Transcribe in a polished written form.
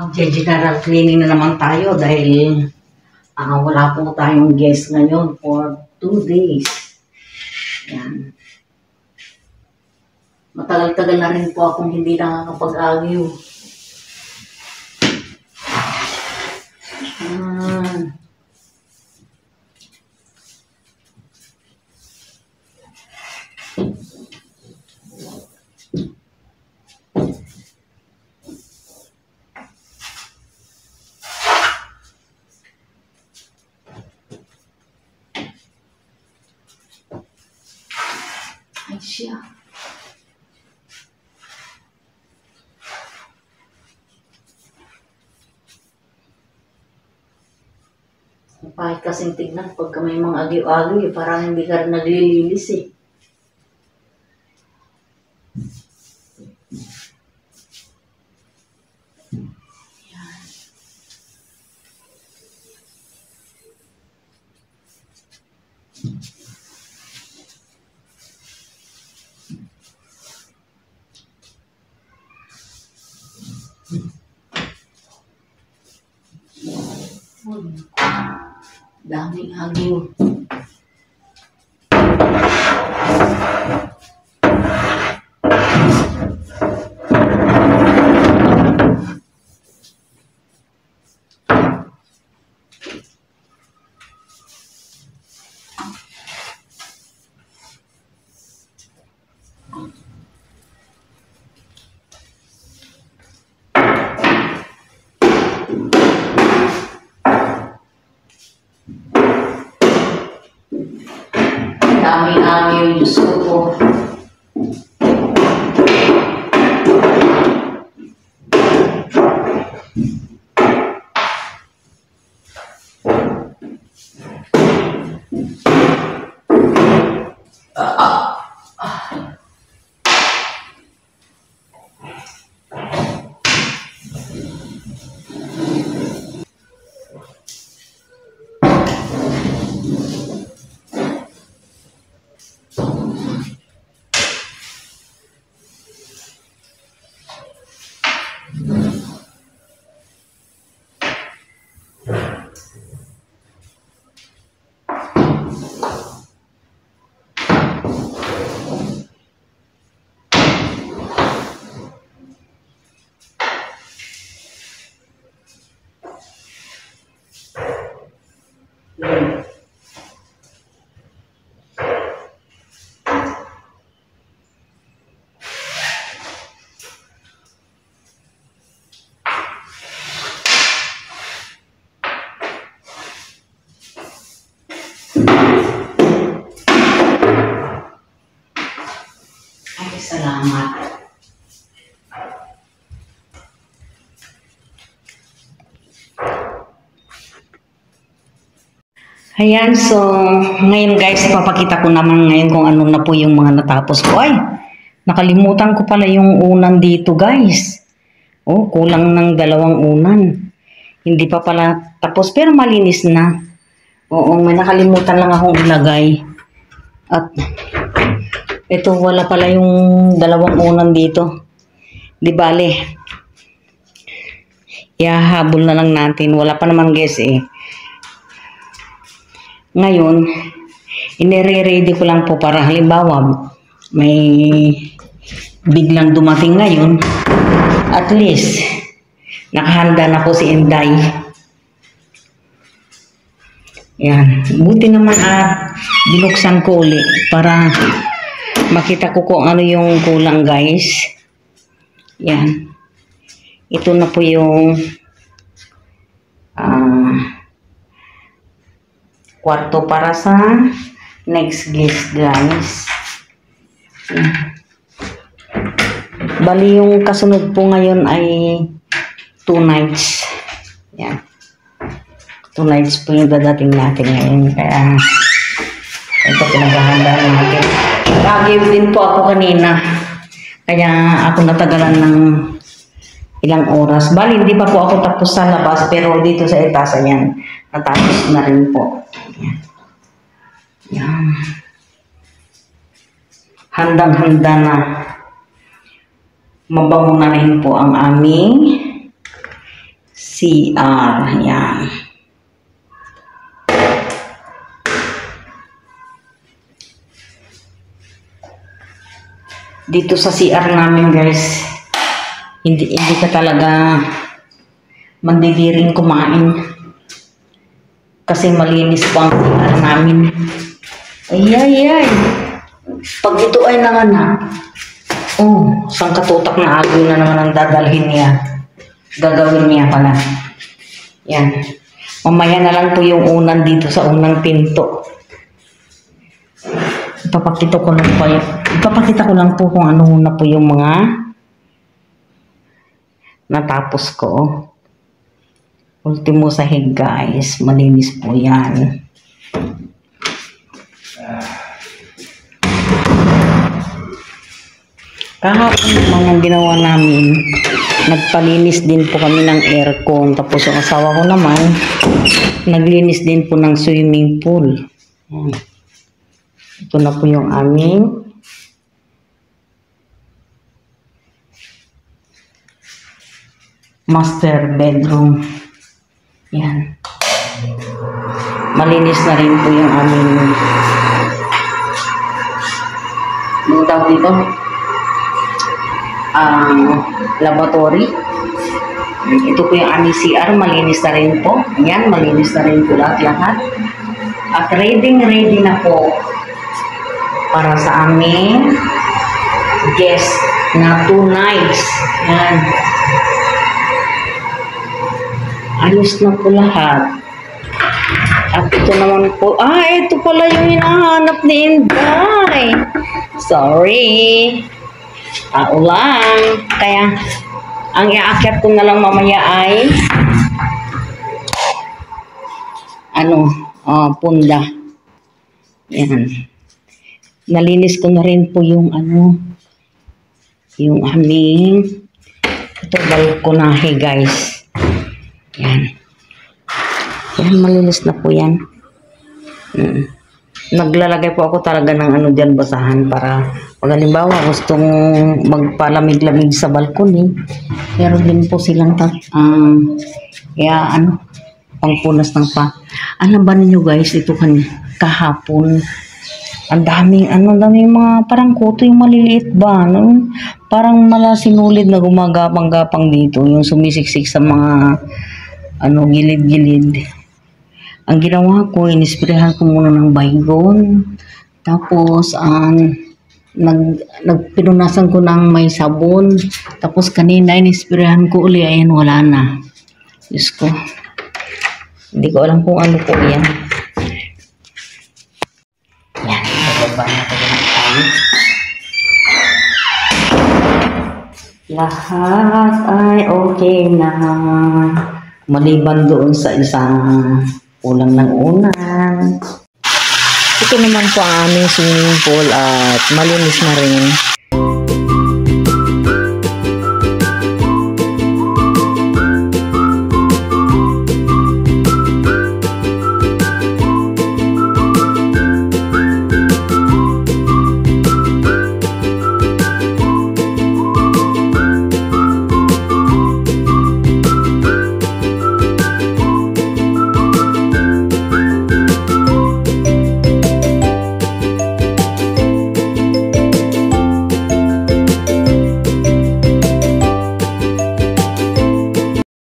Mag-general cleaning na naman tayo dahil wala po tayong guest ngayon for 2 days. Yan. Matagal-tagal na rin po akong hindi nakakapag-agyo. Ay siya. Pahit kasing tignan pagka may mga agyo-agyo parang hindi ka rin naglilinis eh. Daming agyo. Daming agyo, Diyos ko po. Ay, salamat. Ayan, so ngayon guys, papakita ko naman ngayon kung ano na po yung mga natapos ko. Ay, nakalimutan ko pala yung unan dito guys. Oh, kulang ng 2 unan. Hindi pa pala tapos pero malinis na. Oo, may nakalimutan lang akong ilagay. At ito wala pala yung 2 unan dito. Di bale. Ihahabol na lang natin. Wala pa naman guys eh. Ngayon, inire-ready ko lang po para halimbawa may biglang dumating ngayon. At least, nakahanda na po si Inday. Yan. Buti naman binuksan ko ulit para makita ko kung ano yung kulang guys. Yan. Ito na po yung kwarto para sa next guest guys. Yan. Bali yung kasunod po ngayon ay 2 nights. Yan. 2 nights po yung dadating natin ngayon. Kaya ito pinaghahanda natin. Nag-give din po ako kanina. Kaya ako natagalan ng ilang oras. Bali, hindi pa po ako tapos sa labas. Pero dito sa etasa yan, natapos na rin po. Yan. Yan. Handang-handa na. Mabango na rin po ang aming CR. Yan. Dito sa CR namin guys, hindi ka talaga mandidiring kumain. Kasi malinis po ang CR namin. Ay. Pag ito ay nanganak, isang katutak na agoy na naman ang dadalhin niya. Gagawin niya pala. Yan. Mamaya na lang po yung unan dito sa unang pinto. Ipapakita ko lang po kung ano na po yung mga natapos ko. Ultimo sahig guys. Malinis po yan. Kahapon naman ang ginawa namin, nagpalinis din po kami ng aircon. Tapos yung asawa ko naman, naglinis din po ng swimming pool. Ito na po yung aming master bedroom. Yan. Malinis na rin po yung aming tawag dito? Laboratory. Ito po yung aming CR. Malinis na rin po. Yan. Malinis na rin po lahat. At ready na po para sa aming guest na 2 nights. Yan. Ayos na po lahat. At ito naman po, ito pala yung hinahanap ni Inday. Sorry. Tao lang. Kaya, ang iaakyat ko na lang mamaya ay punda. Yan. Nalinis ko na rin po yung yung aming balkonahe guys. Yan. Yan, malinis na po yan. Naglalagay po ako talaga ng dyan basahan para pag halimbawa gustong magpalamig-lamig sa balkon meron din po silang pangpunas ng alam ba ninyo guys, ito kahapon ang daming mga parang kuto yung maliliit ba, parang sinulid na gumagapang-gapang dito, yung sumisiksik sa mga gilid-gilid. Ang ginawa ko, inisprehan ko muna ng baygon. Tapos, pinunasan ko ng may sabon. Tapos, kanina, inisprehan ko uli. Ayan, wala na. Diyos ko. Hindi ko alam kung ano po yan. Yan, bababa na ko tayo. Lahat ay okay na. Maliban doon sa isang kulang ng unan. Ito naman po ang aming swimming pool at malinis na rin.